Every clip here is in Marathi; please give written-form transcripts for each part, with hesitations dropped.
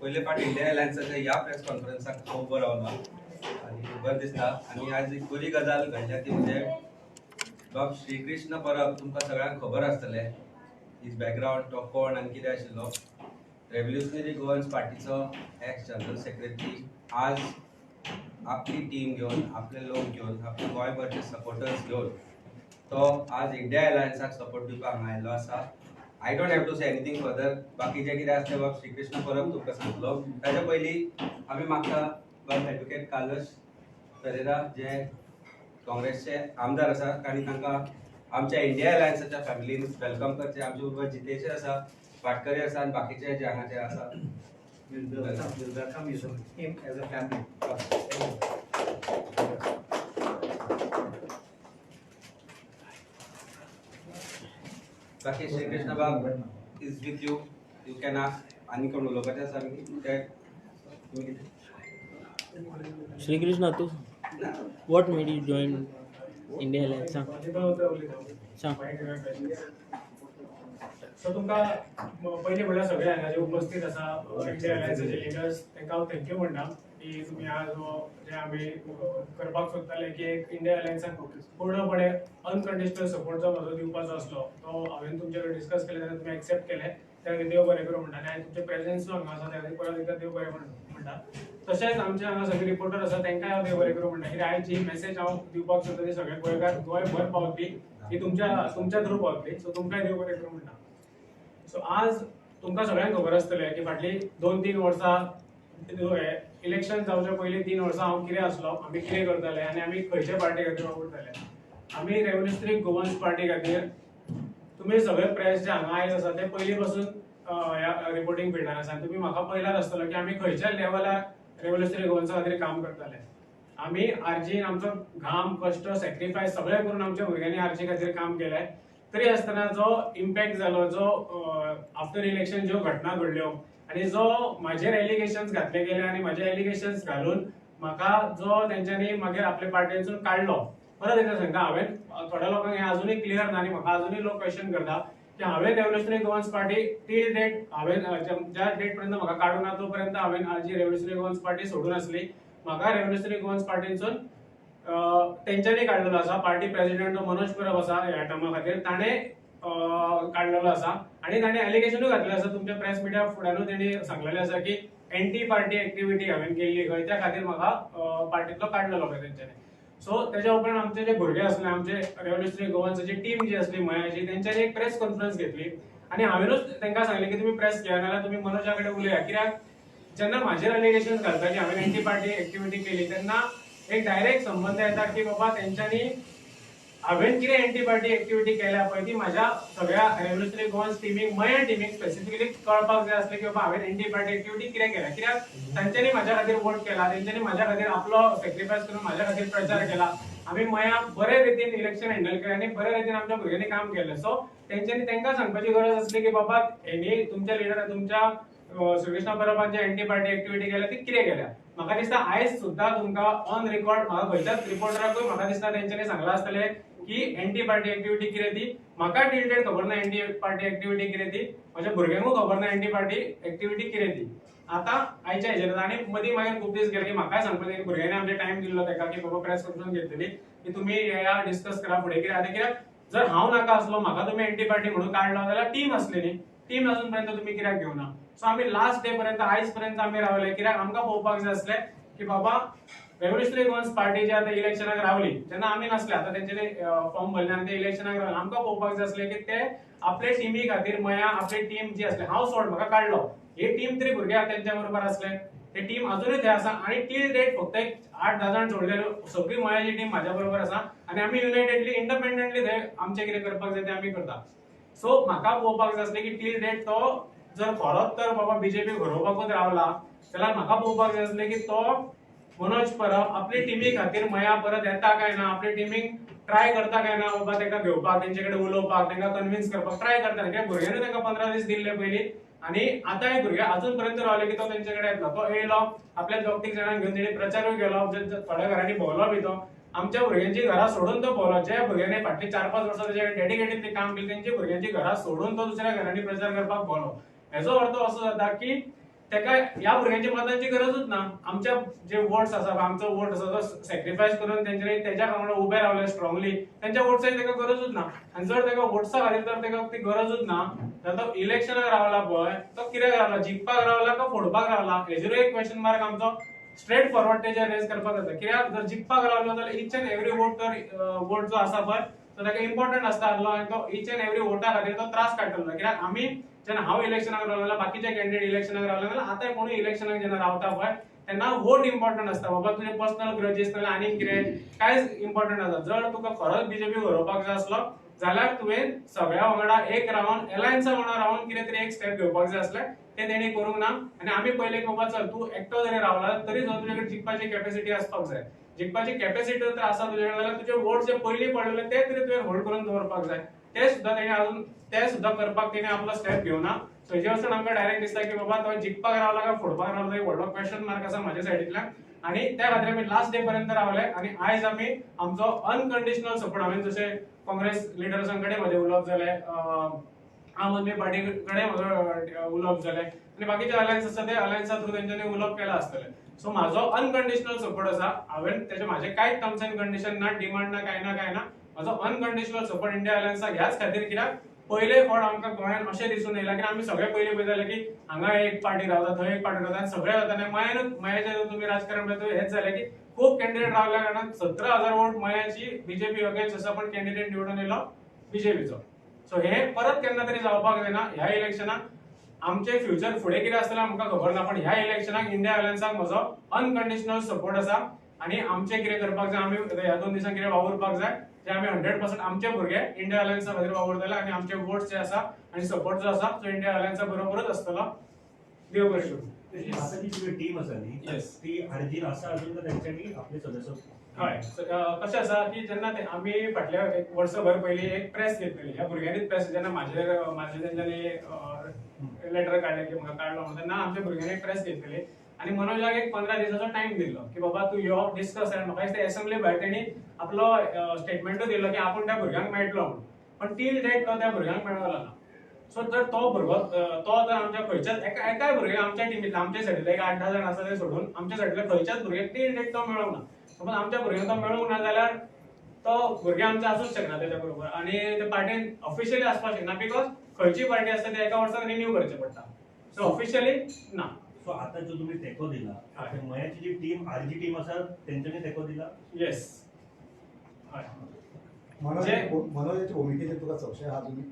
पहिले फावट इंडिया एअरलायन्सच्या ह्या प्रेस कॉन्फरन्साक खूब बरो रावलो आनी बरें दिसता। आनी आज एक बरी गजाल घडल्या ती म्हणजे डॉ. श्रीकृष्ण परब तुमकां सगळ्यांक खबर आसतलें, हिज बॅकग्रावंड तो कोण आनी कितें आशिल्लो। रेव्होल्युशनरी गोवन्स पार्टीचो एक्स जनरल सेक्रेटरी आज आपली टीम घेवन, आपले लोक घेवन, आपले गोंयभरचे सपोर्टर्स घेवन तो आज इंडिया एअरलायन्साक सपोर्ट दिवपाक हांगा आयिल्लो आसा। I don't have to say anything further, बाकी जे कितें आसलें बाब श्रीकृष्ण परब तुमकां सांगलो। ताच्या पयलीं आमी मागता बाब ॲडव्होकेट कार्लोस पेरेरा जे काँग्रेसचे आमदार आसा आनी तांकां आमच्या इंडिया एअरलायन्साच्या फॅमिलीन वेलकम करचें। आमचे बरोबर जितेश आसा, पाटकरे आसा आनी बाकीचे जे हांगाचे आसा। welcome you him as a family. बाकी श्रीकृष्ण बाब is with you, you can ask आनी कोण उलोवपाचें आसा तुमी कितें? श्रीकृष्ण तू what made you join India Alliance? So तुमकां पयलीं म्हणल्यार सगळे हांगा जे उपस्थित आसा इंडिया एअरलायन्साचे लिडर्स तांकां हांव थँक्यू म्हणटा की तुमी आज जे आमी करपाक सोदताले की एक इंडिया एअरलायन्साक पूर्णपणे अनकंडिशनल सपोर्ट जो म्हजो दिवपाचो आसलो तो हांवें तुमचे कडेन डिस्कस केले तेन्ना तुमी एक्सेप्ट केले। त्या खातीर देव बरें करूं म्हणटा आनी तुमचे प्रेझेन्स जो हांगा आसा त्या खातीर परत एकदा देव बरें म्हणटा। तशेंच आमचे हांगा सगळे रिपोर्टर आसा तांकांय हांव देव बरें करूं म्हणटा कित्याक आयज जी मॅसेज हांव दिवपाक सोदता ती सगळे गोंयकार गोंयभर पावतली, ती तुमच्या थ्रू पावतली। सो तुमकांय देव बरें करूं म्हणटा। सो आज तुमकां सगळ्यांक खबर आसतलें की फाटलीं 2-3 वर्सां इलेक्शन जावच्या पयलीं 3 वर्सां हांव कितें आसलो, आमी कितें करताले आनी आमी खंयचे पार्टी खातीर वावुरताले। आमी रेव्होल्युशनरी गोवन्स पार्टी खातीर तुमी सगळे प्रेस जे हांगा आयज आसा ते पयलीं पासून ह्या रिपोर्टिंग फिल्डान आसा। तुमी म्हाका पळयलाच आसतलो की आमी खंयच्या लेवलार रेव्होल्युशनरी गोवन्सा खातीर काम करताले। आमी आरजीन आमचो घाम कश्ट सॅक्रिफायस सगळें करून आमच्या भुरग्यांनी आरजी खातीर काम केलें। तरी आसतना जो इम्पॅक्ट जालो, जो आफ्टर इलेक्शन ज्यो घटना घडल्यो आनी जो म्हाजेर एलिगेशन्स घातले गेले आनी म्हाजे एलिगेशन्स घालून म्हाका जो तेंच्यांनी मागीर आपल्या पार्टीसून काडलो, परत एकदा सांगता हांवें थोड्या लोकांक हें अजुनूय क्लियर ना आनी म्हाका अजुनूय लोक क्वेश्चन करता की हांवें revolutionary Goans party till date हांवें ज्या डेट पर्यंत म्हाका काडूं ना तो पर्यंत हांवें जी रेव्होल्युशनरी गोवन्स पार्टी सोडून आसली। म्हाका रेव्होल्युशनरी गोवन्स पार्टीसून तेंच्यांनी काडलेलो आसा। पार्टी प्रेसिडेंट मनोज परब आसा ह्या टर्मा खातीर ताणें काडलेलो आसा आनी ताणें एलिगेशनूय घातलेलें आसा। तुमच्या प्रेस मिडिया फुड्यानूय तेणी सांगलेलें आसा की एंटी पार्टी एक्टिविटी हांवें केल्ली खंय त्या खातीर म्हाका पार्टींतलो काडलेलो खंय तेंच्यांनी। सो तेच्या उपरांत आमचे जे भुरगे आसले, आमचे रेव्होल्युशनरी गोवन्साची टीम जी आसली मयाची, तेंच्यांनी एक प्रेस कॉन्फरन्स घेतली आनी हांवेनूच तांकां सांगलें की तुमी प्रेस घेया नाल्यार तुमी मनोजा कडेन उलया। कित्याक जेन्ना म्हाजेर एलिगेशन्स घालता की हांवें एंटी पार्टी एक्टिविटी केली तेन्ना एक डायरेक्ट संबंध येता की बाबा तेंच्यांनी हांवें कितें एंटी पार्टी एक्टिविटी केल्या पळय ती म्हाज्या सगळ्या रेव्होल्युशनरी गोवन्स टीमीक मया टीमीक स्पेसिफिकली कळपाक जाय आसलें की बाबा हांवें एंटी पार्टी एक्टिविटी कितें केल्या। कित्याक तांच्यांनी म्हाज्या खातीर वोट केला, तेंच्यांनी म्हाज्या खातीर आपलो सॅक्रिफायस करून म्हाज्या खातीर प्रचार केला, आमी मया बरे रितीन इलेक्शन हँडल केलें आनी बरे रितीन आमच्या भुरग्यांनी काम केलें। सो तेंच्यांनी तांकां सांगपाची गरज आसली की बाबा हेणी तुमच्या लिडर तुमच्या श्रीकृष्ण परबान एंटी पार्टी एक्टिविटी केल्या ती कितें केल्या। म्हाका दिसता आयज सुद्दां तुमकां ऑन रेकॉर्ड म्हाका खंयच्याच रिपोर्टराकूय म्हाका दिसता तेंच्यांनी सांगलां आसतलें की एंटी पार्टी एक्टिविटी कितें ती। म्हाका टील डेट खबर ना एंटी पार्टी एक्टिविटी कितें ती, म्हज्या भुरग्यांकूय खबर ना एंटी पार्टी एक्टिविटी कितें ती। आतां आयच्या हेजेर आनी मदीं मागीर खूब दीस गेले की म्हाकाय सांगपाचें की भुरग्यांनी आमचे टायम दिल्लो ताका की बाबा प्रेस कॉन्फरन्स घेतली की तुमी ह्या डिस्कस करा फुडें कितें आतां। कित्याक जर हांव नाका आसलो, म्हाका तुमी एंटी पार्टी म्हणून काडलो जाल्यार टीम आसली न्ही, टीम अजून पर्यंत तुमी कित्याक घेवना। सो आमी लास्ट डे पर्यंत आयज पर्यंत आमी रावले कित्याक आमकां पळोवपाक जाय आसलें की बाबा रेव्होल्युशनरी गोवन्स पार्टी जी आतां इलेक्शनाक रावली, जेन्ना आमी नासले आतां तेंच्यांनी फॉर्म भरले आनी ते इलेक्शनाक रावले, आमकां पळोवपाक जाय आसलें की ते आपले टिमी खातीर मया आपली टीम जी आसली, हांव सोड म्हाका काडलो, ही टीम तरी भुरगे तेंच्या बरोबर आसले, ते टीम अजूनय थंय आसा आनी टील डेट फक्त एक 8-10 जाण सोडलेले सगळी मयाची टीम म्हाज्या बरोबर आसा आनी आमी युनायटेडली इंडिपेंडंटली थंय आमचें कितें करपाक जाय तें आमी करता। सो म्हाका पळोवपाक जाय आसलें की टील डेट तो जर खरोच तर बाबा बीजेपी घडोवपाकूच रावला जाल्यार म्हाका पळोवपाक जाय आसलें की तो मनोज परब आपली टिमी खातीर मया परत येता काय ना, आपली टीमीक ट्राय करता काय ना बाबा ताका घेवपाक, तेंचे कडेन उलोवपाक, तांकां कन्विन्स करपाक ट्राय करता। कित्याक भुरग्यांनी तांकां 15 दीस दिल्ले पयलीं आनी आतांय भुरगे अजून पर्यंत रावले की तो तेंचे कडेन येतलो। तो येयलो आपल्या 2-3 जाणांक घेवन तेणी प्रचारूय केलो, थोड्या घरांनी भोंवलो बी तो, आमच्या भुरग्यांची घरां सोडून तो भोंवलो। ज्या भुरग्यांनी फाटलीं 4-5 वर्सां तेजे डेडिकेटेडली काम केलें तेंची भुरग्यांची घरां सोडून तो दुसऱ्या घरांनी प्रचार करपाक भोंवलो। हेजो अर्थ असो जाता की तेका ह्या भुरग्यांच्या मतांची गरजूच ना. आमच्या जे वोट्स आसा आमचो वोट आसा तो सॅक्रिफायस करून तेंच्यानी तेच्या वांगडा उबे रावले स्ट्रॉंगली त्यांच्या वोट्साची तेका गरजूच ना. आणि जर तेका वोट्सा खातीर तर तेका ती गरजूच ना जाल्यार तो इलेक्शनाक रावला पळय तो कित्याक रावला, जिखपाक रावला का फोडपाक रावला हेजेरूय एक क्वेश्चन मार्क आमचो स्ट्रेट फॉरवर्ड तेजेर रेज करपाक जाता. कित्याक जर जिखपाक रावलो जाल्यार इच अँड एवरी वोट जो आसा पळय तो ताका इम्पॉर्टंट आसता आसलो आणि तो इच अँड एवरी वोटा खातीर तो त्रास काडटलो. कित्याक आमी जेन्ना हांव इलेक्शनाक रावलो जाल्यार बाकीचे कॅन्डिडेट इलेक्शनाक रावले जाल्यार आतां कोणूय इलेक्शनाक जेन्ना रावता पळय तेन्ना वोट इम्पॉर्टंट आसता. बाबा तुजे पर्सनल ग्रजेस नाल्यार आनीक कितें कांयच इम्पॉर्टंट आसता. जर तुका खरोच बीजेपी व्हरोवपाक जाय आसलो जाल्यार तुवें सगळ्या वांगडा एक रावन एलायन्सा वांगडा रावन कितें तरी एक स्टेप घेवपाक जाय आसलें ते तेणी करूंक ना. आनी आमी पयले की बाबा चल तूं एकटो जरी रावला तरी सुद्दां तुजे कडेन जिखपाची कॅपॅसिटी आसपाक जाय. जिखपाची कॅपॅसिटी जर आसा तुजे कडेन जाल्यार तुजे वोट जे पयलीं पडलेले ते तरी तुवें होल्ड करून दवरपाक जाय. ते सुद्दां तेणी अजून ते सुद्दां करपाक तेणी आपलो स्टेप घेवना. सो हेजे वचून आमकां डायरेक्ट दिसता की बाबा तो जिखपाक रावला काय फोडपाक रावला एक व्हडलो क्वेश्चन मार्क आसा म्हाज्या सायडींतल्यान. आणि त्या खातीर आमी लास्ट डे पर्यंत रावले आणि आयज आमी आमचो अनकंडिशनल सपोर्ट हांवें जशें काँग्रेस लिडर्सां कडेन म्हजें उलोवप जालें, आम आदमी पार्टी कडेन म्हजो उलोवप जालें आनी बाकीचे अलायन्स आसा ते अलायन्सा थ्रू तेंच्यांनी उलोवप केलां आसतलें. सो म्हाजो अनकंडिशनल सपोर्ट आसा. हांवें तेजे म्हाजे कांयच टर्म्स एंड कंडिशन ना, डिमांड ना, कांय ना. म्हाजो अनकंडिशनल सपोर्ट इंडिया अलायन्साक ह्याच खातीर कित्याक पयले फावट आमकां गोंयांत अशें दिसून येयला की आमी सगळे पयलीं पळयताले की हांगा एक पार्टी रावता थंय एक पार्टी रावता आनी सगळे जाताले मयानूच. मयाचें तुमी राजकारण पळयता हेच जालें की खूब कॅन्डिडेट रावल्या कारणान 17,000 वोट मयाची बीजेपी अगेन्स्ट आसा पण कॅन्डिडेट निवडून येयलो बीजेपीचो. सो हे परत केन्ना तरी जावपाक जायना. ह्या इलेक्शनाक आमचे फ्युचर फुडें कितें आसतलें आमकां खबर ना पण ह्या इलेक्शनाक इंडिया अलायन्साक म्हजो अनकंडिशनल सपोर्ट आसा. आणि आमचें कितें करपाक जाय आमी ह्या 2 दिसांक कितें वावुरपाक जाय जे आमी 100% आमचे भुरगे इंडिया अलायन्सा खातीर वावुरतले आनी आमचे वोट्स जे आसा आनी सपोर्ट जो आसा तो इंडिया अलायन्सा बरोबरच आसतलो. देव बरें करूं. आता जी तुझी टीम आसा न्ही Yes. ती अर्जीन आसा अजून तर तेंच्यांनी आपले सदस्य हय कशें आसा की जेन्ना आमी फाटल्या एक वर्सभर पयलीं एक प्रेस घेतलेली ह्या भुरग्यांनीच प्रेस जेन्ना म्हाजे तेंच्यांनी लेटर काडलें की म्हाका काडलो म्हणून तेन्ना आमच्या भुरग्यांनी एक प्रेस घेतलेली आनी मनोजाक एक 15 दिसाचो टायम दिल्लो की बाबा तूं यो डिस्कस आनी म्हाका दिसता एसेंब्ली भायर तेणी आपलो स्टेटमेंटूय दिल्लो की आपूण त्या भुरग्यांक मेळटलो म्हणून. पण टील डेट तो त्या भुरग्यांक मेळ्ळो ना. सो जर तो भुरगो तो जर आमच्या खंयच्याच एकाय भुरग्याक आमच्या टिमींतल्या आमच्या सायडींतले एक 8-10 जाण आसा ते सोडून आमच्या सायडींतल्या खंयच्याच भुरग्याक टील डेट तो मेळोंक ना. समज आमच्या भुरग्यांक तो मेळूंक ना जाल्यार तो भुरगे आमचे आसूंक शकना तेच्या बरोबर आनी ते पार्टीन ऑफिशियली आसपाक शकना बिकॉज खंयची पार्टी आसता ती एका वर्सान रिन्यू करचें पडटा. सो ऑफिशियली ना. सो आता जो तुम्ही तेको दिला हय. ते मयाची जी टीम आरजी टीम आसा तेंच्यांनी तेको दिला. येस. हय. मनोजाची भूमिकेचेर तुका संशय आहा तुमी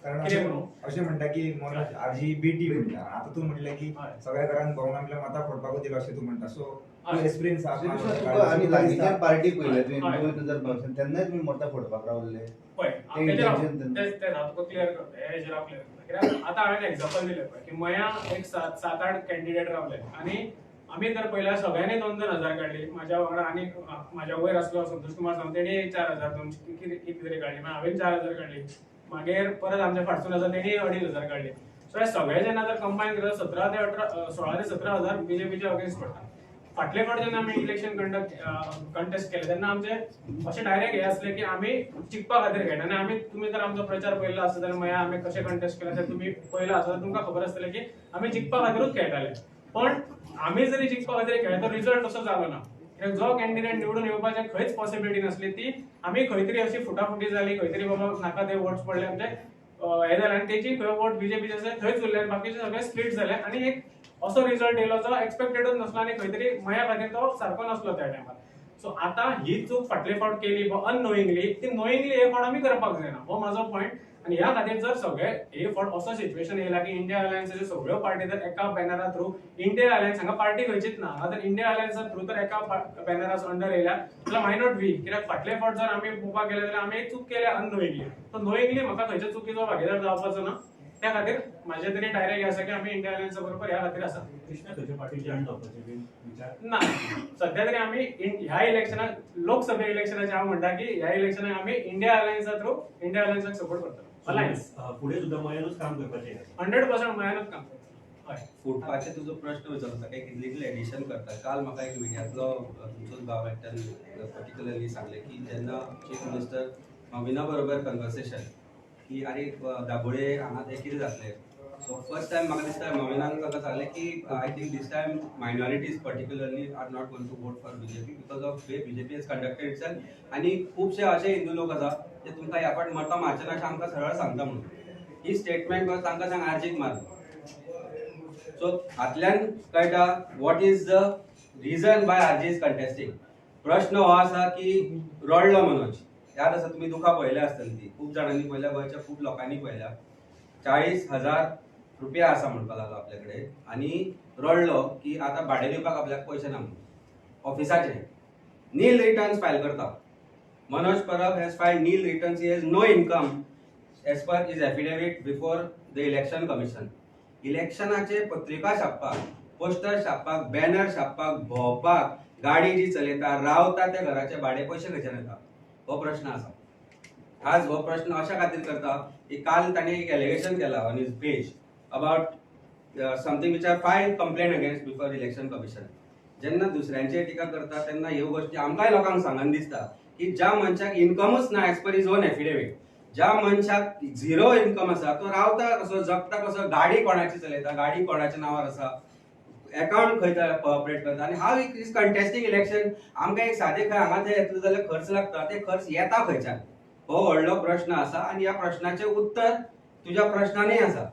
कारण कितें म्हणून? अशें म्हणटा की मनोज आरजी बी टीम म्हणटा आता तू म्हणलें की हय. सगळ्या घरान भोंवून आपल्या मतां फोडपाकूच दिलो अशें तू म्हणटा सो हय. एक्सपिरियन्स आनी लागींच्या पार्टी पयल्या हय. 2000 तेन्नाय तुमी मोठा फोडपाक रावल्ले. पळय ते तेजेर intention तेन्ना. तेच हांव तुका क्लियर करता हेजेर हांव क्लियर करता कित्याक आतां हांवें एग्जांपल दिलें पळय की मया एक 7-8 कॅन्डिडेट रावले आनी आमी तर पयल्या सगळ्यांनी 2-2 हजार काडली. म्हाज्या वांगडा आनी म्हाज्या वयर आसलो संतोष कुमार सावंत तेणी 4,000 कितें तरी काडली मागीर हांवें 4,000 काडली. मागीर परत आमच्या फाटसून आसा तेणी 2,500 काडली. सो हे सगळे जेन्ना जर कंबायन केले 16 ते 17,000 बीजेपीचे अगेन्स्ट पडटा. फाटले फावट जेन्ना आमी इलेक्शन कंटेस्ट केले तेन्ना आमचे अशें डायरेक्ट हे आसले की आमी जिखपा खातीर खेळटा आनी आमी तुमी तर आमचो प्रचार पळयल्लो आसता जाल्यार मागीर आमी कशें कंटेस्ट केले तें तुमी पळयलां आसा जाल्यार तुमकां खबर आसतलें की आमी जिखपा खातीरूच खेळटाले. पण आमी जरी जिखपा खातीर खेळ्ळे तर रिजल्ट तसो जालो ना. कित्याक जो कॅन्डिडेट निवडून येवपाची खंयच पॉसिबिलिटी नासली ती आमी खंय तरी अशी फुटाफुटी जाली खंय तरी बाबा नाका ते वोट्स पडले आमचे हे जालें आनी तेची खंय वोट बीजेपीचे आसले थंयच उरले आनी बाकीचे सगळे स्प्लिट जाले आनी एक असो रिजल्ट येयलो जो एक्सपेक्टेडूच नासलो आनी खंय तरी मया खातीर तो सारको नासलो त्या टायमार. सो आतां ही चूक फाटले फावट केली अननोईंगली ती नोईंगली हे फावट आमी करपाक जायना हो म्हाजो पॉयंट. आनी ह्या खातीर जर सगळे हे फावट असो सिच्युएशन येयला की इंडिया अलायन्साच्यो सगळ्यो पार्टी जर एका बॅनरा थ्रू इंडिया अलायन्स हांगा पार्टी खंयचीच ना हांगा तर इंडिया अलायन्सा थ्रू तर एका बॅनरा अंडर येयल्या जाल्यार माय नॉट वी कित्याक फाटले फावट जर आमी पळोवपाक गेले जाल्यार आमी एक चूक केल्या अननोईंगली. सो नोईंगली म्हाका खंयच्या चुकीचो भागीदार जावपाचो ना. त्या खातीर म्हाजे तरी डायरेक्ट हे आसा की आमी इंडिया अलायन्सा बरोबर ह्या खातीर आसा. कृष्णा खंयच्या पार्टीचे जॉईन जावपाचे विचार ना सध्या तरी आमी ह्या इलेक्शनाक लोकसभा इलेक्शनाचे हांव म्हणटा की ह्या इलेक्शनाक आमी इंडिया अलायन्सा थ्रू इंडिया अलायन्साक सपोर्ट करतलो. अलायन्स पुढे सुद्धा मयानूच काम करपाचे 100% मयानूच काम करता. हय. फुटपाचे तुजो प्रश्न विचारता एक इल्लीगल एडिशन करता. काल म्हाका एक मिडियांतलो तुमचोच भाव एकट्यान पर्टिक्युलरली सांगले की जेन्ना चीफ मिनिस्टर नविना बरोबर कन्वर्सेशन की आरे दाबोळे हांगा ते कितें जातलें So first time म्हाका दिसता नवीनान ताका सांगलें की I think this time minorities particularly are not going to vote for BJP because of way BJP has conducted itself आणि खूपशे असे हिंदू लोक आसा जे तुमकां ह्या फावट मतां मारचे अशें आमकां सरळ सांगता म्हणून ही स्टेटमेंट was तांकां सांग आर्जीक मार. सो हातल्यान कळटा what is the reason why RJ is contesting. प्रश्न हो आसा की रडलो मनोज याद आसा तुम्ही दुखा पळयल्या आसतली ती खूप जाणांनी पळयल्या गोंयच्या खूप लोकांनी पळयल्या 40,000 रुपया आसा म्हणपाक लागलो आपल्याकडे आणि रडलो की आता भाडे दिवपाक आपल्याक पयशे ना म्हणून ऑफिसाचे नील रिटर्न्स फायल करता. Manoj Parab has filed nil returns. He has no income as per his affidavit before the election commission. इलेक्शनाचे पत्रिका छापपाक, पोस्टर छापपाक, बॅनर छापपाक, भोंवपाक, गाडी जी चलयता, रावता त्या घराचे भाडे पयशे खंयच्यान येता हो प्रश्न आसा. आज हो प्रश्न अशा खातीर करता की काल ताणें एक एलिगेशन केला on his page about something which are filed complaint against before election commission. जेन्ना दुसऱ्यांचेर टिका करता तेन्ना ह्यो गोष्टी आमकांय लोकांक सांगन दिसता की ज्या मनशाक इनकमूच ना age per his on affidavit, ज्या मनशाक झिरो इनकम आसा तो रावता कसो, जगता कसो, गाडी कोणाची चलयता, गाडी कोणाच्या नांवार आसा, अकाउंट खंय ऑपरेट करता आणि हाव इज कंटेस्टिंग इलेक्शन. आमकां एक सादें खंय हांगा थंय येतलो जाल्यार खर्च लागता, ते खर्च येता खंयच्यान हो व्हडलो प्रश्न आसा. आणि ह्या प्रश्नाचे उत्तर तुज्या प्रश्नांनी आसा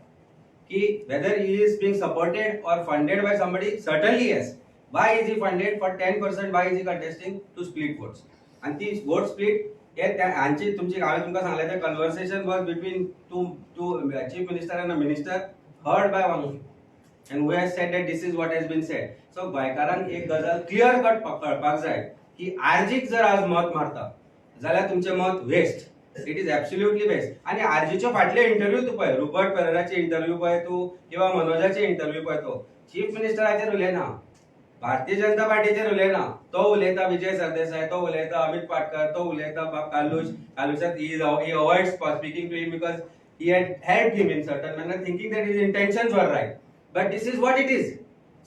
की whether he is being supported or funded by somebody. Certainly yes. Why is he funded? For 10%. Why is he contesting? To split votes. And ती vote split हे हांची तुमची हांवें तुमकां सांगलें ते conversation was between two chief minister end a minister heard by one and who has said that this is what has been said. So गोंयकारांक एक गजाल क्लियर कट कळपाक जाय की आरजीक जर आज मत मारता जाल्यार तुमचें मत waste. It is absolutely waste. आणि आरजीचे फाटले इंटरव्यू तू पळय, रुपर्ट पेरेराचे इंटरव्यू पळय तू किंवा मनोजाचे इंटरव्यू पळय तू, चीफ मिनिस्टराचेर उलयना, भारतीय जनता पार्टीचेर उलयना. तो उलयता विजय सरदेसाय, तो उलयता अमित पाटकर, तो उलयता कालूशात he avoids speaking to him because he had helped him in certain manner thinking that his intentions were right. But this is what it is.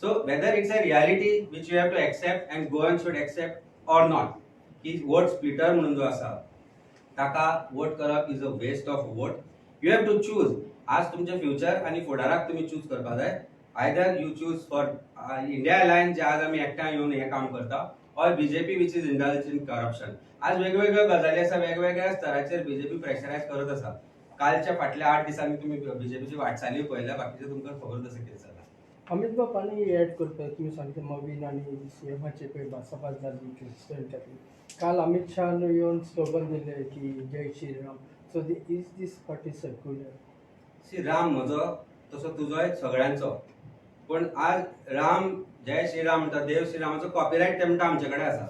So whether it's a reality which you have to accept and go and should accept or not, की vote splitter म्हणून जो आसा ताका वोट करप is a waste of vote. You have to choose. आज तुमचे फ्युचर आणि फुडाराक तुम्ही चूज करपा जाय. Either you choose for India alliance जे आज आम्ही एकठांय येऊन हे काम करता, और BJP which is indulge in corruption. आज वेगवेगळ्यो गजाली आसा, वेगवेगळ्या स्तराचेर बीजेपी प्रेशरायज करत आसा. कालच्या फाटल्या 8 दिसांनी तुम्ही बीजेपीची वाटचाली पळयल्या, बाकीचे तुमकां खबर आसा कितें जाला. अमित बाब आनी ऍड करता तुम्ही सांगता मवीन आणि सीएमाचे पळय भासाभास जाल्ली काल अमित शहान येवन स्लोगन दिले की जय Shriram. So is this party circular. See Ram म्हजो तसो तुजोय सगळ्यांचो, पण आज राम जय श्रीराम म्हणटा, देव श्रीरामाचो कॉपीरायट तेमटा आमचे कडेन आसा.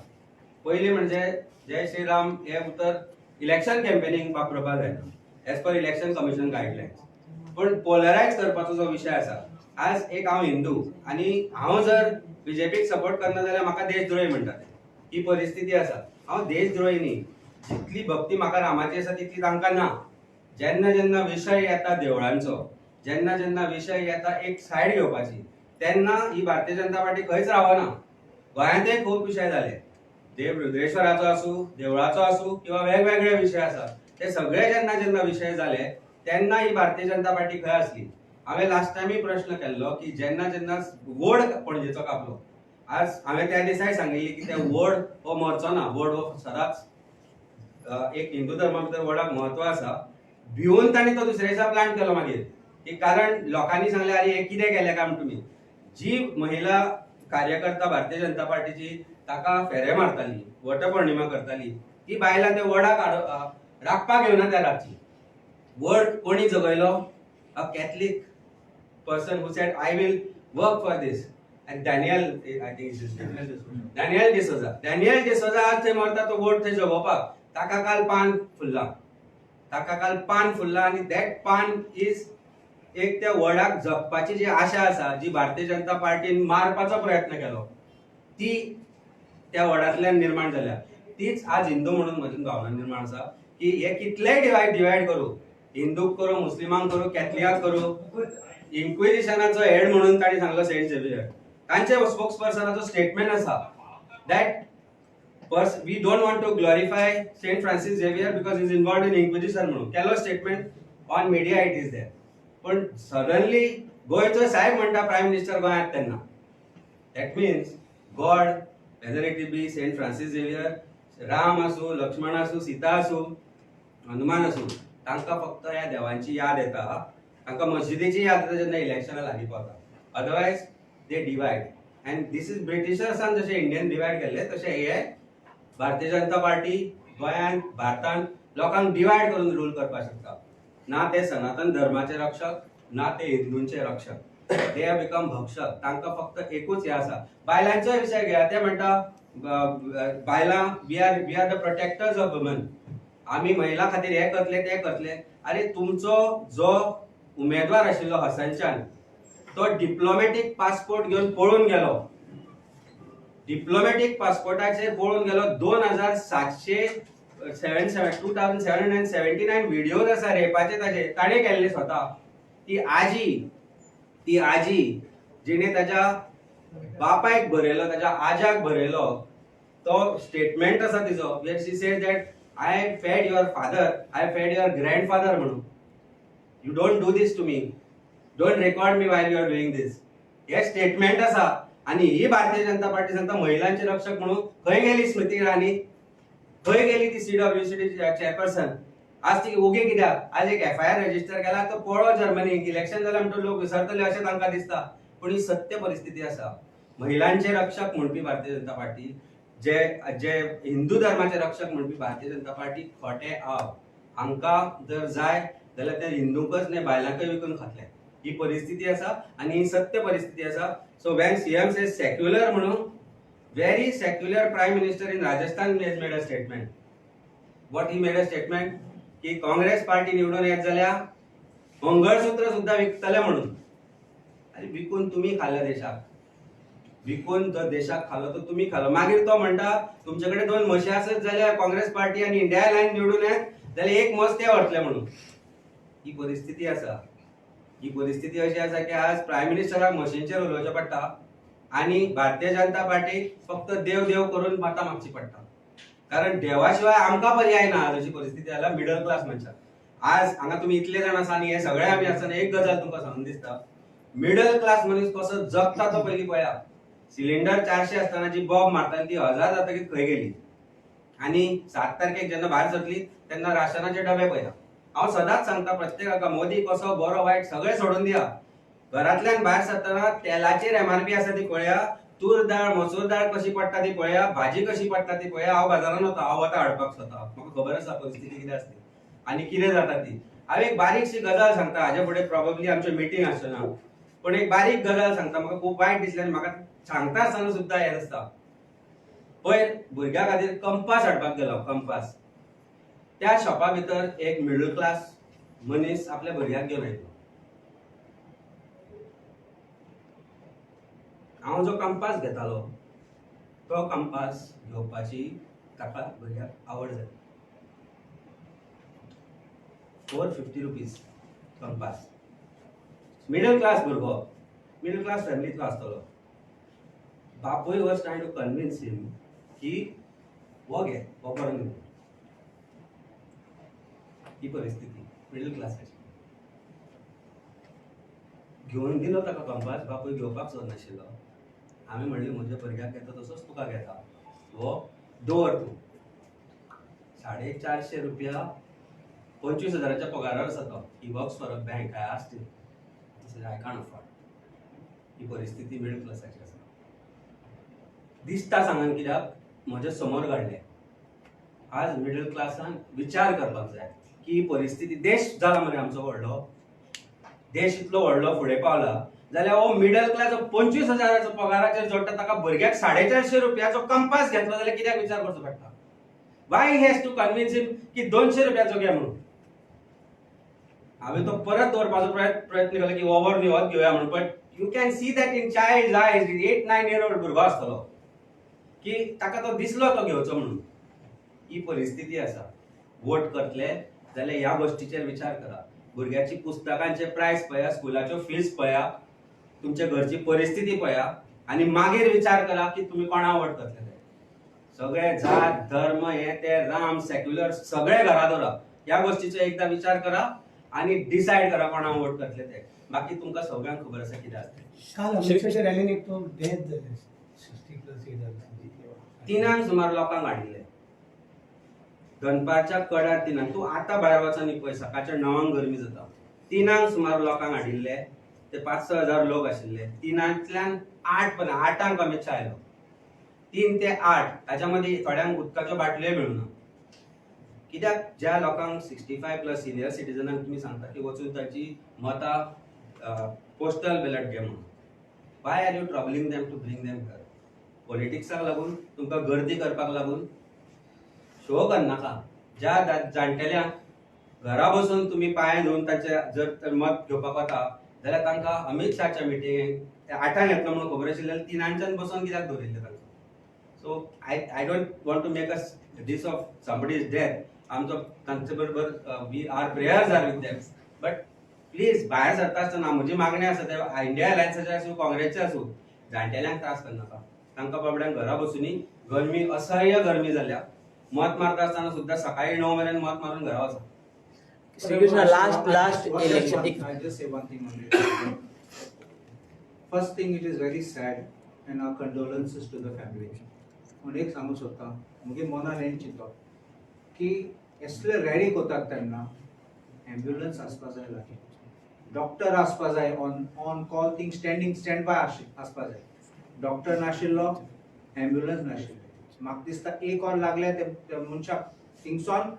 पयलीं म्हणजे जय श्रीराम हे उतर इलेक्शन कॅम्पेनींग वापरपा जायना as per election commission guidelines. पण पोलरायज करपाचो जो विशय आसा, आज एक हांव हिंदू आणि हांव जर बीजेपीक सपोर्ट करना जाल्यार म्हाका देशद्रोही म्हणटात. ही परिस्थिती आसा. हांव देशद्रोही न्ही. जितली भक्ती म्हाका रामाची आसा तितली तांकां ना. जेन्ना जेन्ना विशय येता देवळांचो, जेन्ना जेन्ना विशय येता एक सायड घेवपाची, तेन्ना ही भारतीय जनता पार्टी खंयच रावना. गोंयांतय खूब विशय जाले, देव रुद्रेश्वराचो आसूं, देवळाचो आसूं किंवा वेगवेगळे विशय आसा, ते सगळे जेन्ना जेन्ना विशय जाले तेन्ना ही भारतीय जनता पार्टी खंय आसली. हांवें लास्ट टायमी प्रश्न केल्लो की जेन्ना जेन्ना वोड पणजेचो कापलो, आज हांवें त्या दिसाय सांगिल्ली की ते वोड हो मरचो ना. वोड हो सदांच एक हिंदू धर्मा भितर वोडाक म्हत्व आसा. भिवून तांणी तो दुसऱ्या दिसा प्लांट केलो मागीर, की कारण लोकांनी सांगलें अरे हे कितें केलें काम तुमी. जी महिला कार्यकर्ता भारतीय जनता पार्टीची ताका फेरे मारताली, वटपौर्णिमा करताली, ती बायलां ते वडाक राखपाक येवना त्या रातची. वड कोणी जगयलो? A Catholic person who said I will work for this. And Daniel, I think it's his name. Daniel D'Souza. Daniel D'Souza आज थंय मरता तो वोट थंय जगोवपाक. ताका काल पान फुल्ला आणि दॅट पान इज एक त्या वडाक जगपाची जी आशा आसा, जी भारतीय जनता पार्टीन मारपाचो प्रयत्न केलो, ती त्या वडांतल्यान निर्माण जाल्या. तीच आज हिंदू म्हणून म्हजी भावना निर्माण आसा की हे कितलेय डिवायड करू, हिंदूक करू, मुस्लिमांक करू, कॅथलिकाक करू. इन्क्विजिशनाचो हेड म्हणून ताणी सांगलो सेंट झेवियर. तांचे स्पोक्सपर्सनाचो स्टेटमेंट आसा that we don't want to glorify Saint Francis Xavier because is involved in inquisition म्हणून केलो statement on media. It is there. पण सडनली गोयचो साहेब म्हणटा प्रायम मिनिस्टर गोंयांत तेन्ना that means God whether it be Saint Francis Xavier, Ram आसूं, लक्ष्मण आसूं, सीता आसूं, हनुमान आसूं, तांकां फक्त ह्या देवांची याद येता, तांकां मस्जिदेची याद येता जेन्ना इलेक्शनां लागीं पावता. Otherwise they divide. And this is ब्रिटिशर्सान जशे इंडियन डिवायड केले तशे हे भारतीय जनता पार्टी गोंयांत भारतांत लोकांक डिवायड करून रूल करपाक शकता. ना ते सनातन धर्माचे रक्षक, ना ते हिंदूंचे रक्षक. दे हॅव बिकम भक्षक. तांकां फक्त एकूच हे आसा. बायलांचो विशय घेया, ते म्हणटा बायलां we are the protectors of woman. आमी महिला खातीर हे करतले ते करतले. अरे तुमचो जो उमेदवार आशिल्लो हसनचान, तो डिप्लोमॅटीक पासपोर्ट घेवन पळून गेलो. डिप्लोमॅटीक पासपोर्टाचेर पळून गेलो. 2779 व्हिडिओज आसा रेपाचे ताचे, ताणे केल्ले स्वता. ती आजी जिणे ताच्या बापायक बरयलो, ताच्या आज्याक बरयलो, तो स्टेटमेंट आसा तिचो, where she says that I fed your father, I fed your grandfather म्हणून. You don't do this to me, don't record me while you are doing this. हे स्टेटमेंट आसा. आणि ही भारतीय जनता पार्टी सांगता महिलांचे रक्षक म्हणून. खंय गेली स्मृती इराणी? खंय गेली ती CWCD चेअरपर्सन? आज ती उगी कित्याक? आज एक FIR रजिस्टर केला तर पळो जर्मनीक इलेक्शन जाल्यार म्हणटा लोक विसरतले अशें तांकां दिसता. पूण ही सत्य परिस्थिती आसा. महिलांचे रक्षक म्हणपी भारतीय जनता पार्टी, जे हिंदू धर्माचे रक्षक म्हणपी भारतीय जनता पार्टी खोटे आव. हांकां जर जाय जाल्यार ते हिंदूंकच न्हय बायलांकय विकून खातले. ही परिस्थिती आसा आणि ही सत्य परिस्थिती आसा. So when CM says secular म्हणून, very secular prime minister in Rajasthan has made a statement. What he made a statement? की काँग्रेस पार्टी निवडून येत जाल्यार मंगळसूत्र सुद्धा विकतले म्हणून. अरे विकून तुम्ही खाल्लं देशाक. विकून जर देशाक खालो तर तुम्ही खालो. मागीर तो म्हणटा तुमच्याकडे 2 म्हशी आसत जाल्यार काँग्रेस पार्टी आणि इंडिया अलायन्स निवडून येत जाल्यार एक म्हस ते व्हरतले म्हणून. ही परिस्थिती आसा. ही परिस्थिती अशी आसा की आज प्रायम मिनिस्टराक मशीनचेर उलोवचें पडटा आणि भारतीय जनता पार्टीक फक्त देव देव करून मतां मागची पडटा. कारण देवा शिवाय आमकां पर्याय ना. अशी परिस्थिती जाला मिडल क्लास मनशाक. आज हांगा तुमी इतले जाण आसा आनी हे सगळे आमी आसा, एक गजाल तुमकां सांगून दिसता, मिडल क्लास मनीस कसो जगता तो पयलीं पळया. सिलिंडर 400 आसतना जी बॉब मारताली ती 1000 जातकीर खंय गेली. आणि 7 तारखेक जेन्ना भायर सरली तेन्ना राशनाचे डबे पळया. हांव सदांच सांगता प्रत्येकाक, मोदी कसो बरो वायट सगळे सोडून दिया. घरांतल्यान भायर सरतना तेलाचेर MRP आसा ती पळया, तूर दाळ मसूर दाळ कशी पडटा ती पळया, भाजी कशी पडटा ती पळया. हांव बाजारान वता, हांव वता हाडपाक स्वता. म्हाका खबर आसा परिस्थिती कितें आसता आनी कितें जाता ती. हांव एक बारीकशी गजाल सांगता. हाजे फुडें प्रॉबेबली आमचें मिटींग आसना, पण एक बारीक गजाल सांगता. म्हाका खूब वायट दिसलें आनी म्हाका सांगता आसतना सुद्दां हें दिसता. पयर भुरग्या खातीर कंपास हाडपाक गेलो. कंपास त्या शॉपा भितर एक मिडल क्लास मनीस आपल्या भुरग्याक घेवन येयलो. हांव जो कंपास घेतालो तो कंपास घेवपाची ताका भुरग्याक आवड जाली. 450 रुपीज कंपास. मिडल क्लास भुरगो, मिडल क्लास फॅमिलीचो आसतलो. बापूय was trying to convince him की हो घे, हो करून घे. ही परिस्थिती मिडल क्लासाची. घेवन दिलो ताका कंपास. बापूय घेवपाक सोदनाशिल्लो. आमी म्हणलें म्हज्या भुरग्याक घेता तसोच तुका घेता, हो दवर तूं. 450 रुपया 25,000च्या पगारार आसा तो. He works for a bank. I asked him, I can't afford. ही परिस्थिती मिडल क्लासाची आसा. दिसता सांगान कित्याक म्हज्या समोर घडलें. आज मिडल क्लासान विचार करपाक जाय की ही परिस्थिती. देश जाला मरे आमचो व्हडलो. देश इतलो व्हडलो फुडें पावला जाल्यार हो मिडल क्लास 25,000च्या पगाराचेर जोडटा ताका भुरग्याक 450 रुपयाचो कंपास घेतलो जाल्यार कित्याक विचार करचो पडटा? Why he has to convince him की 200 रुपयाचो घे म्हणून. हांवें तो परत दवरपाचो प्रयत्न केलो की ओवर न्ही होच घेवया म्हणून. But you can see that in child आयज 8-9 year old भुरगो आसतलो की ताका तो दिसलो तो घेवचो म्हणून. ही परिस्थिती आसा. वोट करतले जाल्यार ह्या गोष्टीचेर विचार करा. भुरग्याची पुस्तकांचे प्रायस पळया, स्कुलाच्यो फीज पळया, तुमच्या घरची परिस्थिती पळया आणि मागीर विचार करा की तुम्ही कोणा वोट करतले. सगळे जात धर्म हे ते राम सेक्युलर सगळे घरा दवरा. ह्या गोष्टीचो एकदा विचार करा आणि डिसायड करा कोणाक वोट घातले ते. बाकी तुमकां सगळ्यांक खबर आसा कितें आसता. काल अमित शाहच्या रॅलीन एक तो डेथ झाले 60+ एज तिनांक सुमार लोकांक हाडिल्ले दनपारच्या कड्यार तिनांक. तूं आतां भायर वचून पळय सकाळच्या 9 गरमी जाता. तिनांक सुमार लोकांक हाडिल्ले ते 5-6 हजार लोक आशिल्ले. तिनांतल्यान 8 पर्यंत 8 अमित शाह आयलो. 3 ते 8 ताच्या मदीं थोड्यांक उदकाच्यो बाटल्यो मेळूना. कित्याक ज्या लोकांक 65+ सिनियर सिटीजनांक तुमी सांगता की वचून तांची मतां पोस्टल बॅलट घे म्हणून. Why are you troubling them to bring them here? पॉलिटिक्साक लागून, तुमकां गर्दी करपाक लागून? शो करनाका. ज्या जाणटेल्यांक घरा बसून तुमी पांय धुवन तांचे जर मत घेवपाक वता जाल्यार तांकां अमित शाहच्या मिटिंगेक ते 8 येतलो म्हणून खबर आशिल्ले, 3 बसून कित्याक दवरिल्ले तांकां? So I don't want to make a dis of somebody's death. आमचो तांचे बरोबर we are prayers are with them. But please भायर सरता आसतना म्हजी मागणी आसा ते इंडिया अलायन्साचे आसूं काँग्रेसचे आसूं, जाणटेल्यांक त्रास करनाका. तांकां बाबड्यांक घरा बसुनी गरमी असह्य गरमी जाल्या. मत मारता आसतना सुद्दां सकाळी 9 मेरेन मत मारून घरा वचा. Shrikrishna last election. I just say one thing only. First thing, it is very sad and our condolences to the family. पण एक सांगू सोदता, मुगे मनान हें चिंतप की असले रॅडी कोतात तेन्ना एम्ब्युलन्स आसपा जाय लागीं, डॉक्टर आसपा जाय, on call thing stand by आसपा जाय. डॉक्टर नाशिल्लो, एम्ब्युलन्स नाशिल्ले. म्हाका दिसता एक ऑर लागले ते मनशाक थिंगसॉन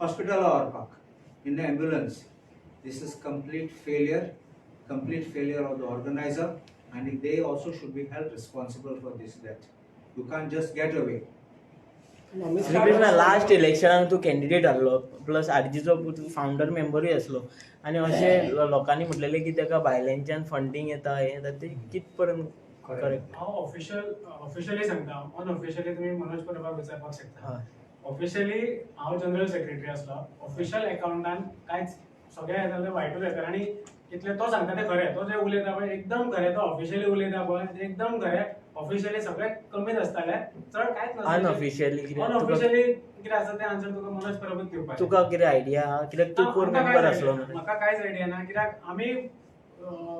हॉस्पिटला व्हरपाक in the ambulance. This is complete failure of the organizer, and they also should be held responsible for this death. You can't just get away. Shrikrishna last इलेक्शनाक तूं कॅन्डिडेट आहलो, प्लस आरजीचो फावंडर मेंबरूय आसलो, आनी अशें लोकांनी म्हटलेलें की ताका भायल्यांच्यान फंडींग येता, हें येता, ते कित पर्यंत करेक्ट? हांव ऑफिशियली सांगता. अनऑफिशियली तुमी मनोज परबाक विचारपाक शकता. ऑफिशियली हांव जनरल सेक्रेटरी आसलो. ऑफिशियल अकाउंटान कांयच सगळे येताले वायटूच येता. आनी इतले तो सांगता तें खरें. तो जे उलयता पळय एकदम खरें. तो ऑफिशियली उलयता पळय तें एकदम खरें. ऑफिशियली सगळे कमीच आसताले, चड कांयच नासलें. अनऑफिशियली अनऑफिशियली कितें आसा तें आन्सर तुका मनोज परबूच दिवपाचें. तुका कितें आयडिया आहा? कित्याक तूं कोर मेंबर आसलो. म्हाका कांयच आयडिया ना. कित्याक आमी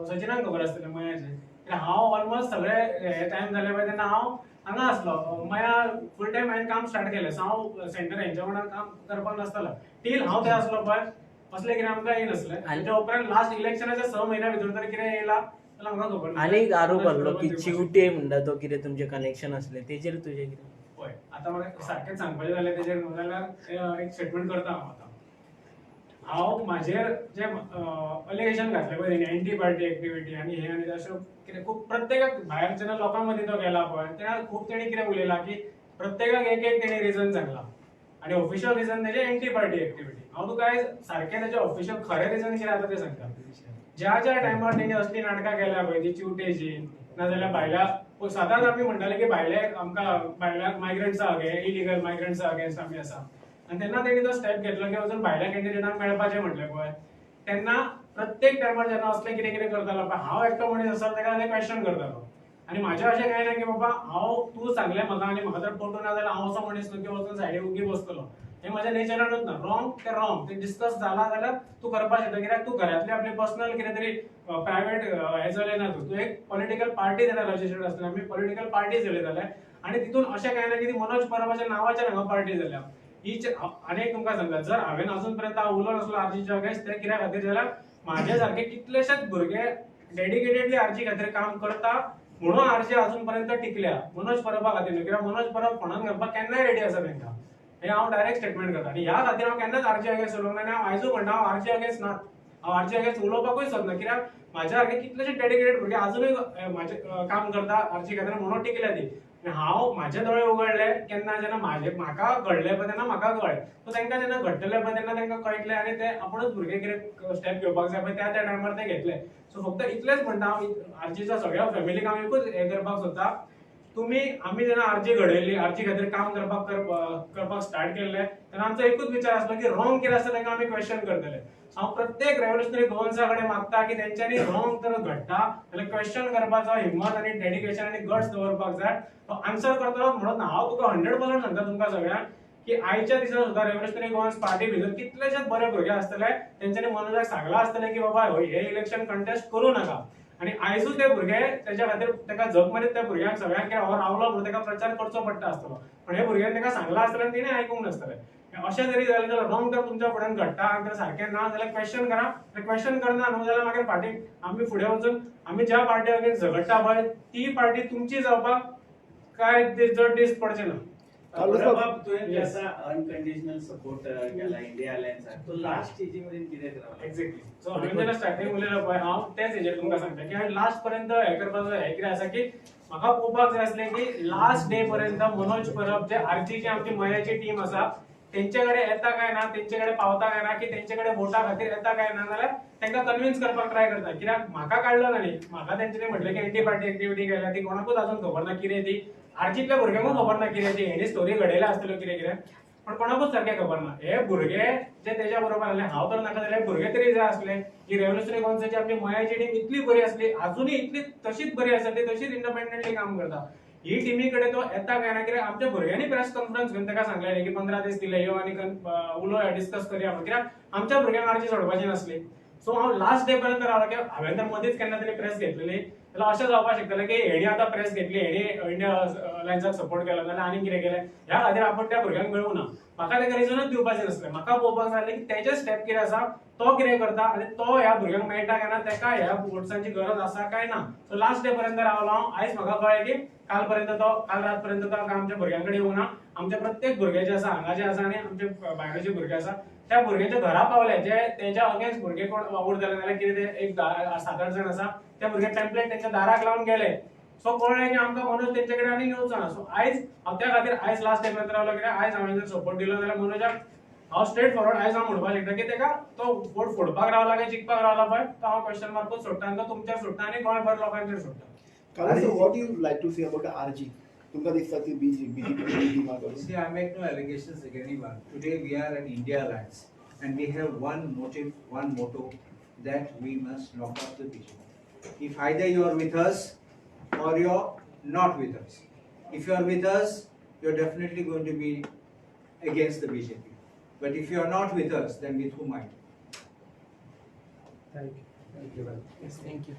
सचिनाक खबर आसतलें मयाचें. कित्याक हांव ऑलमोस्ट सगळे हे टायम जाले पळय तेन्ना हांव हांगा आसलो. मया फूल टायम हांवें काम स्टार्ट केलें. सो हांव सेंटर हेंच्या वांगडा काम करपाक नासतालो. टील हांव थंय आसलो पळय असलें कितें आमकां येयनासलें. आनी त्या उपरांत लास्ट इलेक्शनाच्या 6 म्हयन्या भितर तरी कितें येयलां जाल्यार म्हाका खबर ना. आनी एक आरोप आहलो की चिवटे म्हणटा तो कितें तुमचे कनेक्शन आसले, तेजेर तुजें कितें? पळय आतां म्हाका सारकेंच सांगपाचें जाल्यार तेजेर न्हू जाल्यार एक स्टेटमेंट करता हांव आतां. हांव म्हाजेर जे अलिगेशन घातलें पळय तेणी एंटी पार्टी एक्टिविटी आनी हें आनी अशें कितें खूब प्रत्येकाक भायर जेन्ना लोकां मदीं तो गेला पळय तेन्ना खूब तेणी कितें उलयलां की प्रत्येकाक एक तेणी रिजन सांगलां. आनी ऑफिशियल रिजन तेजें एंटी पार्टी एक्टिविटी. हांव तुका सारकें तेजें ऑफिशियल खरें रिजन कितें आसा तें सांगता. ज्या टायमार तेणी असली नाटकां केल्या पळय ती चिवटेची, नाजाल्यार भायल्या सदांच आमी म्हणटाले की भायले आमकां भायल्या मायग्रंट्सा इलिगल मायग्रंट्सा अगेन्स्ट आमी आसा. आनी तेन्ना तेणी तो स्टेप घेतलो की वचून भायल्या कॅन्डिडेटांक मेळपाचें म्हटलें पळय. तेन्ना प्रत्येक टायमार जेन्ना असलें कितें कितें करतालो पळय हांव एकटो मनीस आसा ताका ते क्वेश्चन करतालो. आनी म्हाजें अशें कांय ना की बाबा हांव तूं सांगलें म्हाका आनी म्हाका जर पटूं ना जाल्यार हांव असो मनीस न्हू की वचून सायडीक उगी बसतलो. हें म्हाज्या नेचरानूच ना. रॉंग तें डिस्कस जाला जाल्यार तूं करपाक शकता. कित्याक तूं घरांतली आपली पर्सनल कितें तरी प्रायवेट हें चलय ना. तूं एक पॉलिटिकल पार्टी तेन्ना रजिस्टर्ड आसलें. आमी पॉलिटिकल पार्टी चलयताले आनी तितून अशें कांय ना की ती मनोज परबाच्या नांवाचेर हांगा पार्टी जाल्या. आनी एक तुमकां सांगता, जर हांवें अजून पर्यंत हांव उलोवं नासलो आरजीच्या अगेन्स्ट ते कित्या खातीर जाल्यार म्हाजे सारके कितलेशेच भुरगे डेडिकेटेडली आरजी खातीर काम करता म्हणून आरजी अजून पर्यंत टिकल्या. मनोज परबा खातीर न्हू. कित्याक मनोज परब फोंडान घालपाक केन्नाय रेडी आसा तांकां. हे हांव डायरेक्ट स्टेटमेंट करता. आनी ह्या खातीर हांव केन्नाच आरजी अगेन्स्ट उलोवंक ना. आनी हांव आयजूय म्हणटा हांव आरजी अगेन्स्ट ना. हांव आरजी अगेन्स्ट उलोवपाकूय सोदना. कित्याक म्हाज्या सारके कितलेशे डेडिकेटेड भुरगे अजूनय म्हाजे काम करता आरजी खातीर म्हणून टिकल्या ती. हांव म्हाजे दोळे उगडले केन्ना जेन्ना म्हाका घडले पळय तेन्ना म्हाका कळ्ळें. सो तांकां जेन्ना घडटलें पळय तेन्ना तांकां कळटलें आनी ते आपुणूच भुरगे कितें स्टेप घेवपाक जाय पळय त्या टायमार ते घेतले. सो फक्त इतलेंच म्हणटा हांव आरजीच्या सगळ्या फॅमिलीक हांव एकूच हें करपाक सोदता. आमी जेन्ना आरजी घडयल्ली आरजी खातीर काम करपाक स्टार्ट केल्लें तेन्ना आमचो एकूच विचार आसलो की रॉंग कितें आसा तांकां आमी क्वेश्चन करतले. हांव प्रत्येक रेव्होल्युशनरी गोवन्सा कडेन मागता की तेंच्यांनी रॉंग तर घडटा जाल्यार क्वेश्चन करपाचो हिम्मत आनी डेडिकेशन आनी गट्स दवरपाक जाय. तो आन्सर करतलो म्हणून हांव तुका 100% सांगता तुमकां सगळ्यांक की आयच्या दिसा सुद्धा रेव्होल्युशनरी गोवन्स पार्टी भितर कितलेशेच बरे भुरगे आसतले तेंच्यांनी मनोजाक सांगला आसतलें की बाबा हे इलेक्शन कंटेस्ट करू नाका आणि आयजूय ते भुरगे त्याच्या खातीर ताका जग मारीत त्या भुरग्यांक सगळ्यांक हो रावलो म्हणून ताका प्रचार करचो पडटा आसतलो पण हे भुरग्यांनी ताका सांगला आसतलें आनी तिणें आयकूंक नासतलें अशें जरी जालें जाल्यार रॉंग जर तुमच्या फुड्यान घडटा आनी तें सारकें ना जाल्यार क्वेश्चन करा क्वेश्चन करना न्हू जाल्यार मागीर फाटीं आमी फुडें वचून आमी ज्या पार्टी अगेन्स्ट झगडटा पळय ती पार्टी तुमची जावपाक काय जड दीस पडचे ना बाब तुवें जे आसा अनकंडिशनल सपोर्ट केला इंडिया अलायन्साक तो लास्ट स्टेजी मध्ये कितें रावला एक्झॅक्टली सो हांवें जेन्ना स्टार्टींग उलयलो पळय हांव तेच हेजेर तुमकां सांगता की हांवें लास्ट पर्यंत हें करपाचो हें कितें आसा की म्हाका पळोवपाक जाय आसलें की लास्ट डे पर्यंत मनोज परब जे आरजीची आमची मयाची टीम आसा तेंचे कडेन येता काय ना तेंचे कडेन पावता काय ना की तेंचे कडेन वोटा खातीर येता काय ना जाल्यार तांकां कन्विन्स करपाक ट्राय करता कित्याक म्हाका काडलो ना न्ही म्हाका तेंच्यांनी म्हटलें की एंटी पार्टी एक्टिविटी केल्या ती कोणाकूच अजून खबर ना कितें ती आरजीतल्या भुरग्यांकूच खबर ना कितें ती हेणी स्टोरी घडयल्या आसतल्यो कितें कितें पण कोणाकूच सारकें खबर ना हे भुरगे जे तेच्या बरोबर आसले हांव तर नाका जाल्यार भुरगे तरी जाय आसले की रेव्होल्युशनरी गोवन्साची आमची मयाची टीम इतली बरी आसली अजूनय इतली तशीच बरी आसा ती तशीच इंडिपेंडंटली काम करता ही टीमी कडेन तो येता काय ना कित्याक आमच्या भुरग्यांनी प्रेस कॉन्फरन्स घेवन ताका सांगलेलें की 15 दीस दिले यो आनी उलोवया डिस्कस करया कित्याक आमच्या भुरग्यांक आरजी सोडपाची नासली सो हांव लास्ट डे पर्यंत रावलो की हांवें तर मदींच केन्ना तरी प्रेस घेतलेली जाल्यार अशें जावपाक शकतलें की हेणी आतां प्रेस घेतली हेणी इंडिया अलायन्साक सपोर्ट केलो जाल्यार आनी कितें केलें ह्या खातीर आपण त्या भुरग्यांक मेळूं ना म्हाका ताका रिजनच दिवपाचें नासलें म्हाका पळोवपाक जाय की तेजे स्टेप कितें आसा तो कितें करता आनी तो ह्या भुरग्यांक मेळटा काय ना ताका ह्या वोट्सांची गरज आसा काय ना सो लास्ट डे पर्यंत रावलो हांव आयज म्हाका कळ्ळें की काल रात पर्यंत तो आमच्या भुरग्यां कडेन येवंक ना आमच्या प्रत्येक भुरगे जे आसा हांगा जे आसा आनी आमचे भायले जे भुरगे आसा त्या भुरग्यांच्या घरा पावले जे तेच्या अगेन्स्ट भुरगे कोण आउट जाले जाल्यार कितें ते एक 7-8 जण आसा त्या भुरगे टेम्पलेट तेंच्या दाराक लावन गेले सो कळ्ळें की आमकां मनोज तेंचे कडेन आनी येवचो ना सो आयज हांव त्या खातीर आयज लास्ट डे पर्यंत रावलो कित्याक आयज हांवें जर सपोर्ट दिलो जाल्यार मनोजाक हांव स्ट्रेट फॉरवर्ड आयज हांव म्हणपाक शकता की ताका तो वोट फोडपाक रावला काय जिखपाक रावला पळय तो हांव क्वेश्चन मार्कूच सोडटा आनी तो तुमचेर सोडटा आनी गोंयभर लोकांचेर सोडटा So what do you like to say about RG? तुमका दिसता की BJP See, I make no allegations against anyone. Today we are an India Alliance and we have one motive, one motto that we must knock out the BJP. If either you are with us or you are not with us. If you are with us, you are definitely going to be against the BJP. But if you are not with us, then with whom I? Thank you. Thank you.